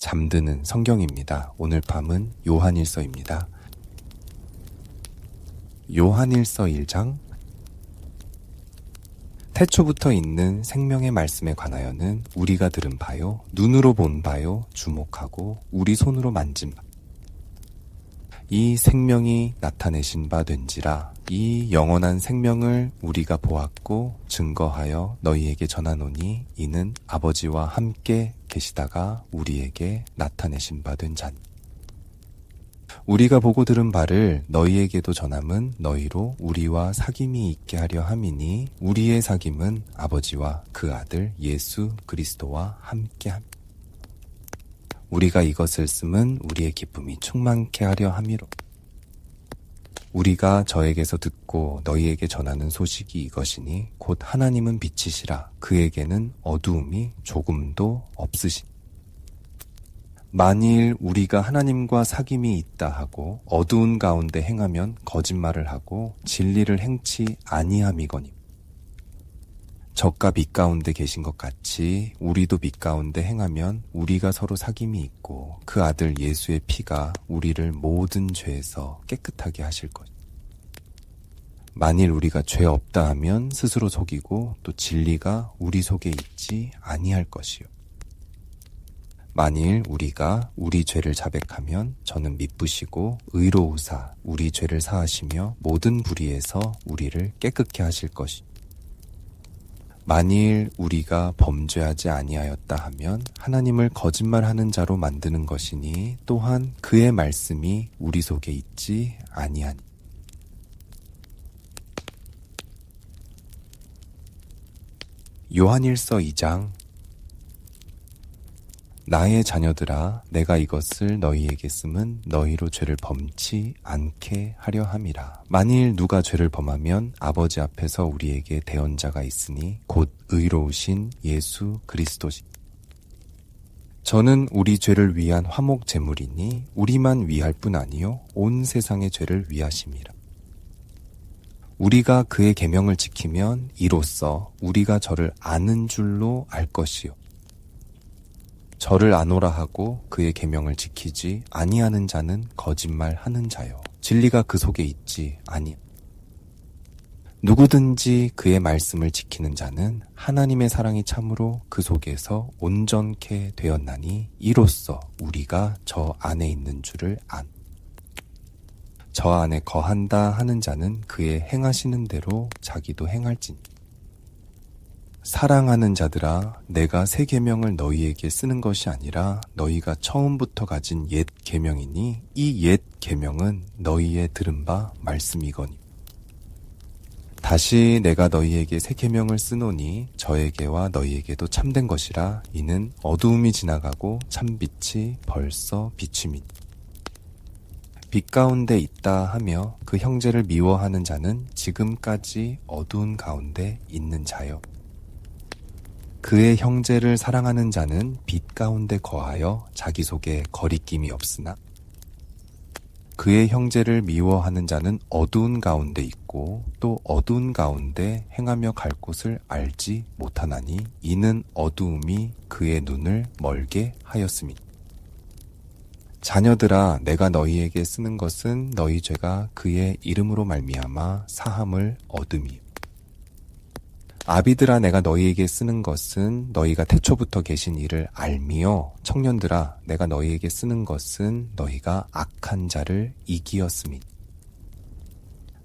잠드는 성경입니다. 오늘 밤은 요한일서입니다. 요한일서 1장. 태초부터 있는 생명의 말씀에 관하여는 우리가 들은 바요, 눈으로 본 바요, 주목하고 우리 손으로 만진 바. 이 생명이 나타내신 바 된지라. 이 영원한 생명을 우리가 보았고 증거하여 너희에게 전하노니 이는 아버지와 함께 계시다가 우리에게 나타내신 바 된 자니. 우리가 보고 들은 바를 너희에게도 전함은 너희로 우리와 사귐이 있게 하려 함이니 우리의 사귐은 아버지와 그 아들 예수 그리스도와 함께 함. 우리가 이것을 쓰면 우리의 기쁨이 충만케 하려 함이로. 우리가 저에게서 듣고 너희에게 전하는 소식이 이것이니 곧 하나님은 빛이시라. 그에게는 어두움이 조금도 없으시니. 만일 우리가 하나님과 사귐이 있다 하고 어두운 가운데 행하면 거짓말을 하고 진리를 행치 아니함이거니. 적과 빛 가운데 계신 것 같이 우리도 빛 가운데 행하면 우리가 서로 사귐이 있고 그 아들 예수의 피가 우리를 모든 죄에서 깨끗하게 하실 것. 만일 우리가 죄 없다 하면 스스로 속이고 또 진리가 우리 속에 있지 아니할 것이요. 만일 우리가 우리 죄를 자백하면 저는 미쁘시고 의로우사 우리 죄를 사하시며 모든 불의에서 우리를 깨끗게 하실 것이. 만일 우리가 범죄하지 아니하였다 하면 하나님을 거짓말하는 자로 만드는 것이니 또한 그의 말씀이 우리 속에 있지 아니하니. 요한일서 2장. 나의 자녀들아, 내가 이것을 너희에게 쓰면 너희로 죄를 범치 않게 하려 함이라. 만일 누가 죄를 범하면 아버지 앞에서 우리에게 대언자가 있으니 곧 의로우신 예수 그리스도시. 저는 우리 죄를 위한 화목 제물이니 우리만 위할 뿐 아니요 온 세상의 죄를 위하심이라. 우리가 그의 계명을 지키면 이로써 우리가 저를 아는 줄로 알 것이요. 저를 아노라 하고 그의 계명을 지키지 아니하는 자는 거짓말하는 자요. 진리가 그 속에 있지 아니. 누구든지 그의 말씀을 지키는 자는 하나님의 사랑이 참으로 그 속에서 온전케 되었나니 이로써 우리가 저 안에 있는 줄을 안. 저 안에 거한다 하는 자는 그의 행하시는 대로 자기도 행할지니. 사랑하는 자들아, 내가 새 계명을 너희에게 쓰는 것이 아니라 너희가 처음부터 가진 옛 계명이니 이 옛 계명은 너희의 들은 바 말씀이거니. 다시 내가 너희에게 새 계명을 쓰노니 저에게와 너희에게도 참된 것이라. 이는 어두움이 지나가고 참빛이 벌써 비춤이니. 빛 가운데 있다 하며 그 형제를 미워하는 자는 지금까지 어두운 가운데 있는 자요. 그의 형제를 사랑하는 자는 빛 가운데 거하여 자기 속에 거리낌이 없으나 그의 형제를 미워하는 자는 어두운 가운데 있고 또 어두운 가운데 행하며 갈 곳을 알지 못하나니 이는 어두움이 그의 눈을 멀게 하였음이니. 자녀들아, 내가 너희에게 쓰는 것은 너희 죄가 그의 이름으로 말미암아 사함을 얻음이요. 아비들아, 내가 너희에게 쓰는 것은 너희가 태초부터 계신 이를 알미요. 청년들아, 내가 너희에게 쓰는 것은 너희가 악한 자를 이기었음이니.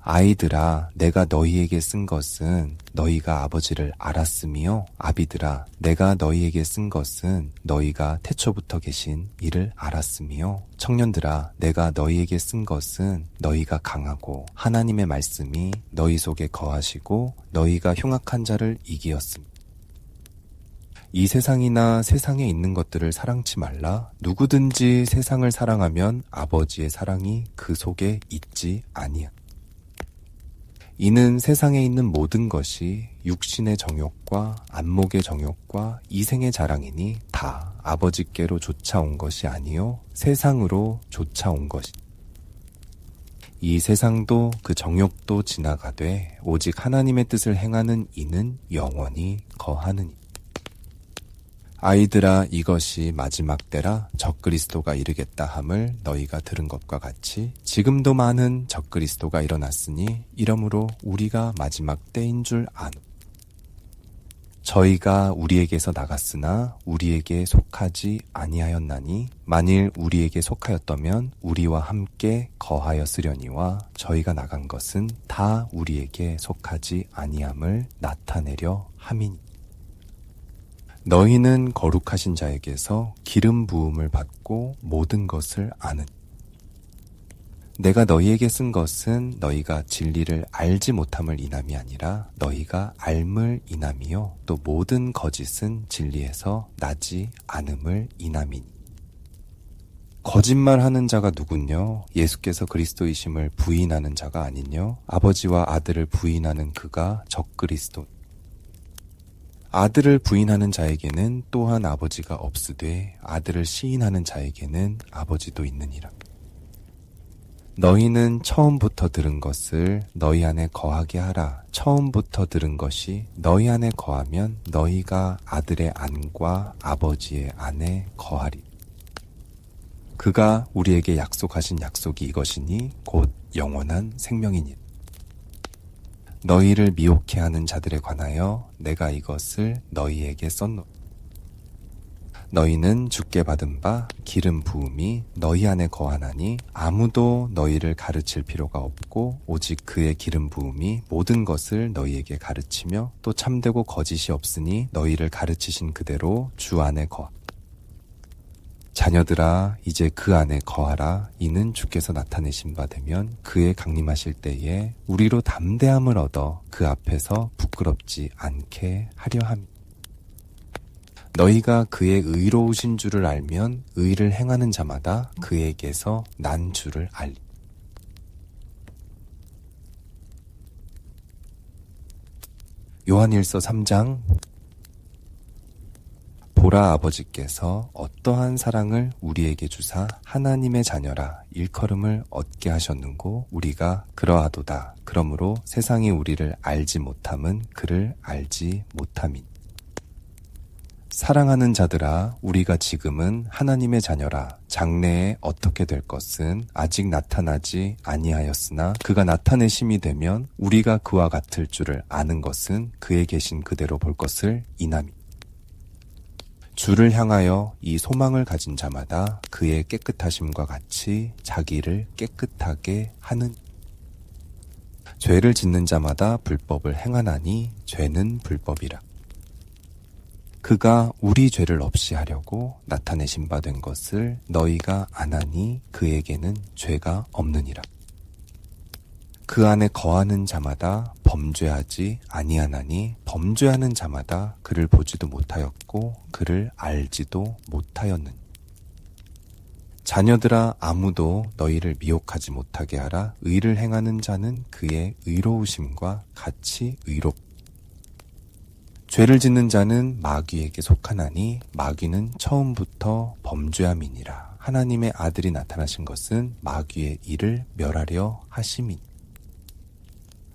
아이들아, 내가 너희에게 쓴 것은 너희가 아버지를 알았으며 아비들아, 내가 너희에게 쓴 것은 너희가 태초부터 계신 이를 알았으며 청년들아, 내가 너희에게 쓴 것은 너희가 강하고 하나님의 말씀이 너희 속에 거하시고 너희가 흉악한 자를 이기었음. 이 세상이나 세상에 있는 것들을 사랑치 말라. 누구든지 세상을 사랑하면 아버지의 사랑이 그 속에 있지 아니야. 이는 세상에 있는 모든 것이 육신의 정욕과 안목의 정욕과 이생의 자랑이니 다 아버지께로 쫓아온 것이 아니요 세상으로 쫓아온 것이. 이 세상도 그 정욕도 지나가되 오직 하나님의 뜻을 행하는 이는 영원히 거하느니. 아이들아, 이것이 마지막 때라 적그리스도가 이르겠다 함을 너희가 들은 것과 같이 지금도 많은 적그리스도가 일어났으니 이러므로 우리가 마지막 때인 줄 아노. 저희가 우리에게서 나갔으나 우리에게 속하지 아니하였나니 만일 우리에게 속하였다면 우리와 함께 거하였으려니와 저희가 나간 것은 다 우리에게 속하지 아니함을 나타내려 함이니. 너희는 거룩하신 자에게서 기름 부음을 받고 모든 것을 아는. 내가 너희에게 쓴 것은 너희가 진리를 알지 못함을 인함이 아니라 너희가 알물 인함이요 또 모든 거짓은 진리에서 나지 않음을 인함이니. 거짓말하는 자가 누군요? 예수께서 그리스도이심을 부인하는 자가 아니뇨? 아버지와 아들을 부인하는 그가 적그리스도. 아들을 부인하는 자에게는 또한 아버지가 없으되 아들을 시인하는 자에게는 아버지도 있느니라. 너희는 처음부터 들은 것을 너희 안에 거하게 하라. 처음부터 들은 것이 너희 안에 거하면 너희가 아들의 안과 아버지의 안에 거하리. 그가 우리에게 약속하신 약속이 이것이니 곧 영원한 생명이니. 너희를 미혹해 하는 자들에 관하여 내가 이것을 너희에게 썼노. 너희는 주께 받은 바 기름 부음이 너희 안에 거하나니 아무도 너희를 가르칠 필요가 없고 오직 그의 기름 부음이 모든 것을 너희에게 가르치며 또 참되고 거짓이 없으니 너희를 가르치신 그대로 주 안에 거하. 자녀들아, 이제 그 안에 거하라. 이는 주께서 나타내신 바 되면 그의 강림하실 때에 우리로 담대함을 얻어 그 앞에서 부끄럽지 않게 하려 함. 너희가 그의 의로우신 줄을 알면 의를 행하는 자마다 그에게서 난 줄을 알리. 요한일서 3장. 보라, 아버지께서 어떠한 사랑을 우리에게 주사 하나님의 자녀라 일컬음을 얻게 하셨는고 우리가 그러하도다. 그러므로 세상이 우리를 알지 못함은 그를 알지 못함이니. 사랑하는 자들아, 우리가 지금은 하나님의 자녀라. 장래에 어떻게 될 것은 아직 나타나지 아니하였으나 그가 나타내심이 되면 우리가 그와 같을 줄을 아는 것은 그에 계신 그대로 볼 것을 인함이. 주를 향하여 이 소망을 가진 자마다 그의 깨끗하심과 같이 자기를 깨끗하게 하는. 죄를 짓는 자마다 불법을 행하나니 죄는 불법이라. 그가 우리 죄를 없이 하려고 나타내신 바 된 것을 너희가 아나니 그에게는 죄가 없느니라. 그 안에 거하는 자마다 범죄하지 아니하나니 범죄하는 자마다 그를 보지도 못하였고 그를 알지도 못하였느니. 자녀들아, 아무도 너희를 미혹하지 못하게 하라. 의를 행하는 자는 그의 의로우심과 같이 의롭고 죄를 짓는 자는 마귀에게 속하나니 마귀는 처음부터 범죄함이니라. 하나님의 아들이 나타나신 것은 마귀의 일을 멸하려 하심이니.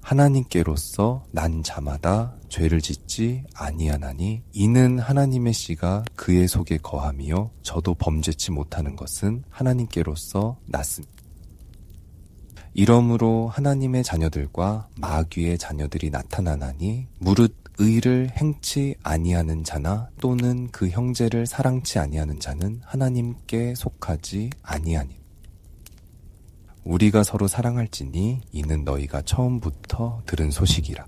하나님께로서 난 자마다 죄를 짓지 아니하나니 이는 하나님의 씨가 그의 속에 거함이요 저도 범죄치 못하는 것은 하나님께로서 났습니다. 이러므로 하나님의 자녀들과 마귀의 자녀들이 나타나나니 무릇 의를 행치 아니하는 자나 또는 그 형제를 사랑치 아니하는 자는 하나님께 속하지 아니하니. 우리가 서로 사랑할지니 이는 너희가 처음부터 들은 소식이라.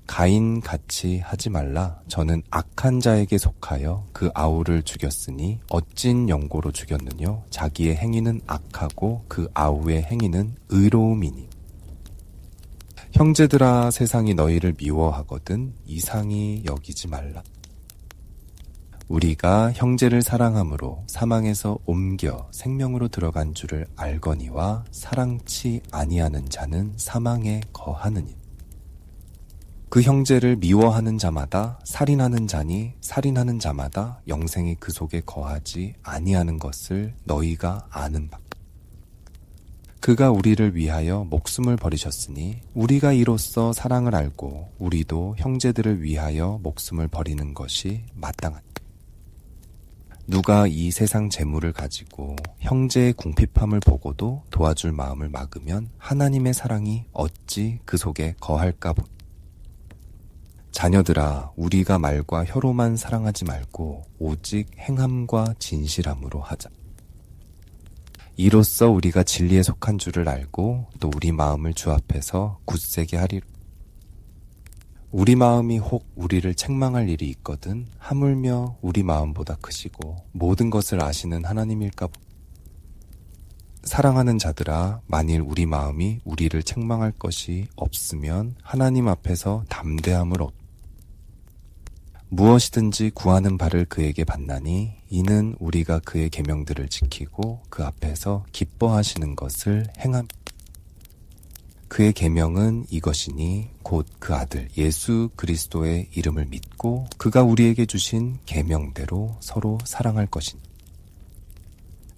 가인 같이 하지 말라. 저는 악한 자에게 속하여 그 아우를 죽였으니 어찐 영고로 죽였느뇨. 자기의 행위는 악하고 그 아우의 행위는 의로움이니. 형제들아, 세상이 너희를 미워하거든 이상히 여기지 말라. 우리가 형제를 사랑함으로 사망에서 옮겨 생명으로 들어간 줄을 알거니와 사랑치 아니하는 자는 사망에 거하느니. 그 형제를 미워하는 자마다 살인하는 자니 살인하는 자마다 영생이 그 속에 거하지 아니하는 것을 너희가 아는 바. 그가 우리를 위하여 목숨을 버리셨으니 우리가 이로써 사랑을 알고 우리도 형제들을 위하여 목숨을 버리는 것이 마땅하니. 누가 이 세상 재물을 가지고 형제의 궁핍함을 보고도 도와줄 마음을 막으면 하나님의 사랑이 어찌 그 속에 거할까 보니. 자녀들아, 우리가 말과 혀로만 사랑하지 말고 오직 행함과 진실함으로 하자. 이로써 우리가 진리에 속한 줄을 알고 또 우리 마음을 주 앞에서 굳세게 하리라. 우리 마음이 혹 우리를 책망할 일이 있거든 하물며 우리 마음보다 크시고 모든 것을 아시는 하나님일까 보니. 사랑하는 자들아, 만일 우리 마음이 우리를 책망할 것이 없으면 하나님 앞에서 담대함을 얻고 무엇이든지 구하는 바를 그에게 받나니 이는 우리가 그의 계명들을 지키고 그 앞에서 기뻐하시는 것을 행함. 그의 계명은 이것이니 곧 그 아들 예수 그리스도의 이름을 믿고 그가 우리에게 주신 계명대로 서로 사랑할 것이니.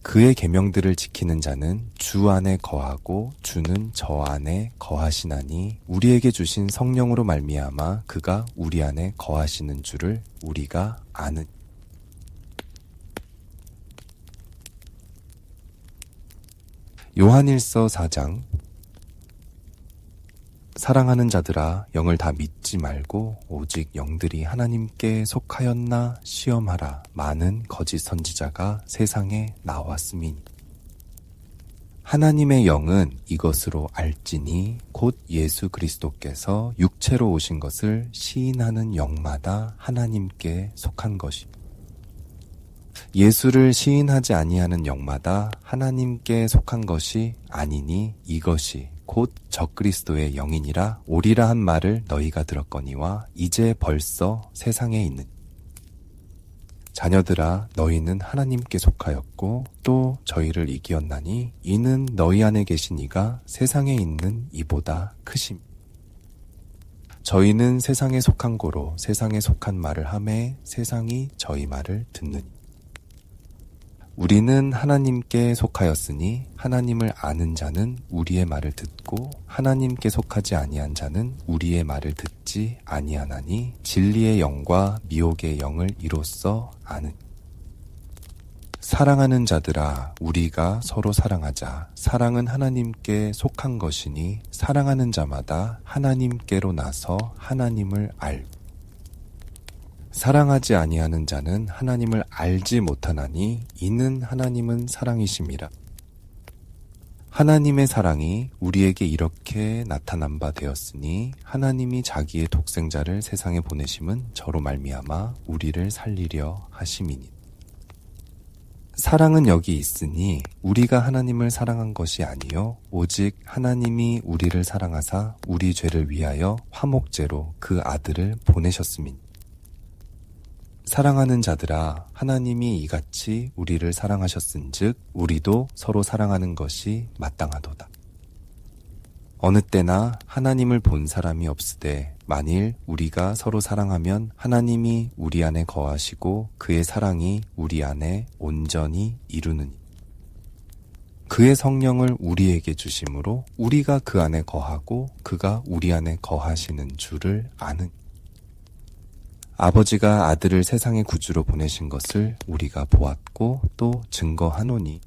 그의 계명들을 지키는 자는 주 안에 거하고 주는 저 안에 거하시나니 우리에게 주신 성령으로 말미암아 그가 우리 안에 거하시는 줄을 우리가 아는. 요한일서 4장. 사랑하는 자들아, 영을 다 믿지 말고 오직 영들이 하나님께 속하였나 시험하라. 많은 거짓 선지자가 세상에 나왔음이니. 하나님의 영은 이것으로 알지니 곧 예수 그리스도께서 육체로 오신 것을 시인하는 영마다 하나님께 속한 것이. 예수를 시인하지 아니하는 영마다 하나님께 속한 것이 아니니 이것이 곧 적그리스도의 영이니라 오리라 한 말을 너희가 들었거니와 이제 벌써 세상에 있는. 자녀들아, 너희는 하나님께 속하였고 또 저희를 이기었나니 이는 너희 안에 계신 이가 세상에 있는 이보다 크심. 저희는 세상에 속한 고로 세상에 속한 말을 하매 세상이 저희 말을 듣느니. 우리는 하나님께 속하였으니 하나님을 아는 자는 우리의 말을 듣고 하나님께 속하지 아니한 자는 우리의 말을 듣지 아니하나니 진리의 영과 미혹의 영을 이로써 아는. 사랑하는 자들아, 우리가 서로 사랑하자. 사랑은 하나님께 속한 것이니 사랑하는 자마다 하나님께로 나서 하나님을 알고. 사랑하지 아니하는 자는 하나님을 알지 못하나니 이는 하나님은 사랑이심이라. 하나님의 사랑이 우리에게 이렇게 나타난 바 되었으니 하나님이 자기의 독생자를 세상에 보내심은 저로 말미암아 우리를 살리려 하심이니. 사랑은 여기 있으니 우리가 하나님을 사랑한 것이 아니요 오직 하나님이 우리를 사랑하사 우리 죄를 위하여 화목제로 그 아들을 보내셨음이니. 사랑하는 자들아, 하나님이 이같이 우리를 사랑하셨은즉 우리도 서로 사랑하는 것이 마땅하도다. 어느 때나 하나님을 본 사람이 없으되 만일 우리가 서로 사랑하면 하나님이 우리 안에 거하시고 그의 사랑이 우리 안에 온전히 이루느니. 그의 성령을 우리에게 주심으로 우리가 그 안에 거하고 그가 우리 안에 거하시는 줄을 아느니. 아버지가 아들을 세상의 구주로 보내신 것을 우리가 보았고 또 증거하노니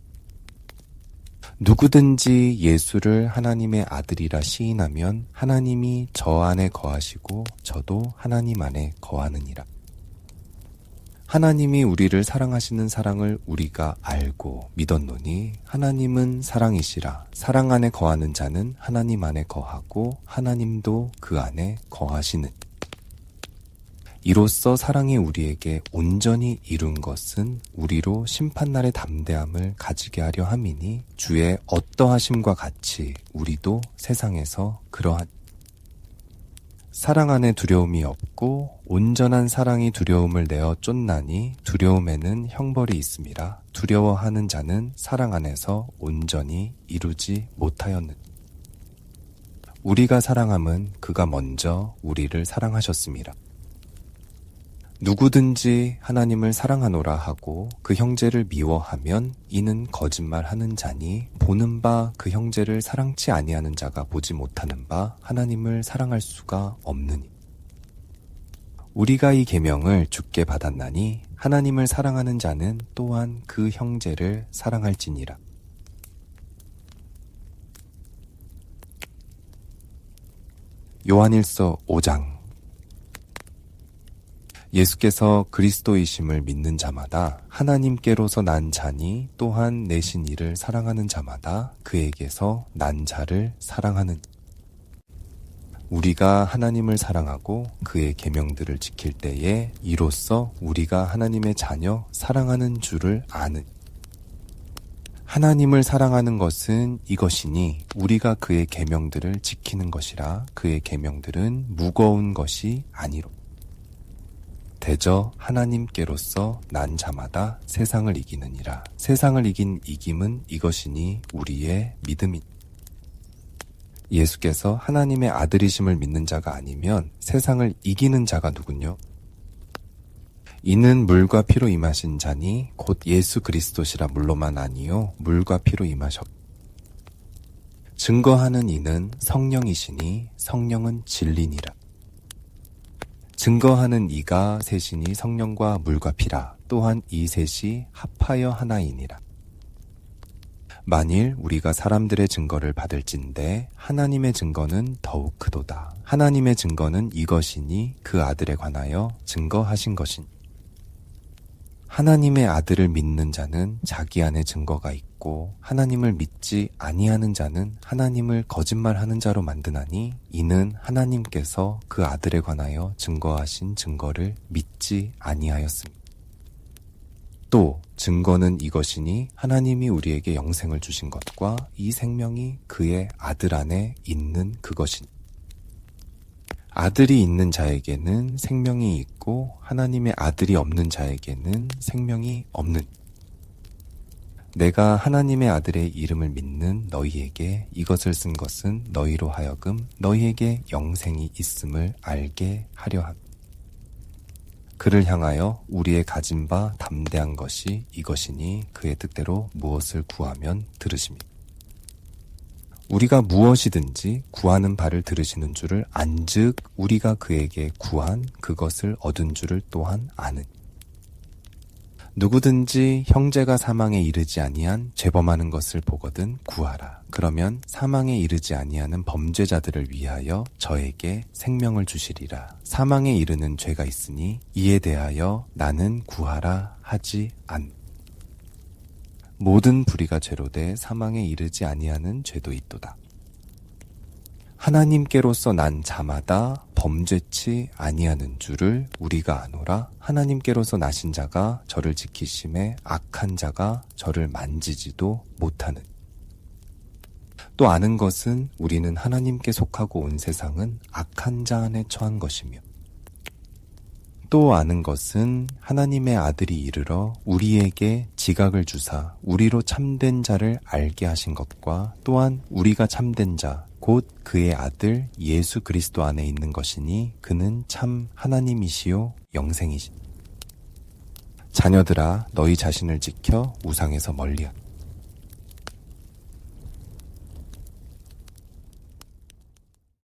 누구든지 예수를 하나님의 아들이라 시인하면 하나님이 저 안에 거하시고 저도 하나님 안에 거하느니라. 하나님이 우리를 사랑하시는 사랑을 우리가 알고 믿었노니 하나님은 사랑이시라. 사랑 안에 거하는 자는 하나님 안에 거하고 하나님도 그 안에 거하시는. 이로써 사랑이 우리에게 온전히 이룬 것은 우리로 심판날의 담대함을 가지게 하려 함이니 주의 어떠하심과 같이 우리도 세상에서 그러한. 사랑 안에 두려움이 없고 온전한 사랑이 두려움을 내어 쫓나니 두려움에는 형벌이 있음이라. 두려워하는 자는 사랑 안에서 온전히 이루지 못하였느니. 우리가 사랑함은 그가 먼저 우리를 사랑하셨음이라. 누구든지 하나님을 사랑하노라 하고 그 형제를 미워하면 이는 거짓말하는 자니 보는 바 그 형제를 사랑치 아니하는 자가 보지 못하는 바 하나님을 사랑할 수가 없느니. 우리가 이 계명을 주께 받았나니 하나님을 사랑하는 자는 또한 그 형제를 사랑할지니라. 요한일서 5장. 예수께서 그리스도이심을 믿는 자마다 하나님께로서 난 자니 또한 내신 이를 사랑하는 자마다 그에게서 난 자를 사랑하는. 우리가 하나님을 사랑하고 그의 계명들을 지킬 때에 이로써 우리가 하나님의 자녀 사랑하는 줄을 아는. 하나님을 사랑하는 것은 이것이니 우리가 그의 계명들을 지키는 것이라. 그의 계명들은 무거운 것이 아니로. 대저 하나님께로서 난 자마다 세상을 이기느니라. 세상을 이긴 이김은 이것이니 우리의 믿음이. 예수께서 하나님의 아들이심을 믿는 자가 아니면 세상을 이기는 자가 누군요? 이는 물과 피로 임하신 자니 곧 예수 그리스도시라. 물로만 아니요 물과 피로 임하셨. 증거하는 이는 성령이시니 성령은 진리니라. 증거하는 이가 셋이니 성령과 물과 피라. 또한 이 셋이 합하여 하나이니라. 만일 우리가 사람들의 증거를 받을진대 하나님의 증거는 더욱 크도다. 하나님의 증거는 이것이니 그 아들에 관하여 증거하신 것이니. 하나님의 아들을 믿는 자는 자기 안에 증거가 있고 하나님을 믿지 아니하는 자는 하나님을 거짓말하는 자로 만드나니 이는 하나님께서 그 아들에 관하여 증거하신 증거를 믿지 아니하였습니다. 또 증거는 이것이니 하나님이 우리에게 영생을 주신 것과 이 생명이 그의 아들 안에 있는 그것이니. 아들이 있는 자에게는 생명이 있고 하나님의 아들이 없는 자에게는 생명이 없는. 내가 하나님의 아들의 이름을 믿는 너희에게 이것을 쓴 것은 너희로 하여금 너희에게 영생이 있음을 알게 하려 함. 그를 향하여 우리의 가진 바 담대한 것이 이것이니 그의 뜻대로 무엇을 구하면 들으십니다. 우리가 무엇이든지 구하는 바를 들으시는 줄을 안즉 우리가 그에게 구한 그것을 얻은 줄을 또한 아는. 누구든지 형제가 사망에 이르지 아니한 죄범하는 것을 보거든 구하라. 그러면 사망에 이르지 아니하는 범죄자들을 위하여 저에게 생명을 주시리라. 사망에 이르는 죄가 있으니 이에 대하여 나는 구하라 하지 않. 모든 불의가 죄로 돼 사망에 이르지 아니하는 죄도 있도다. 하나님께로서 난 자마다 범죄치 아니하는 줄을 우리가 아노라. 하나님께로서 나신 자가 저를 지키심에 악한 자가 저를 만지지도 못하는. 또 아는 것은 우리는 하나님께 속하고 온 세상은 악한 자 안에 처한 것이며 또 아는 것은 하나님의 아들이 이르러 우리에게 지각을 주사 우리로 참된 자를 알게 하신 것과 또한 우리가 참된 자 곧 그의 아들 예수 그리스도 안에 있는 것이니 그는 참 하나님이시요 영생이시. 자녀들아 너희 자신을 지켜 우상에서 멀리하라.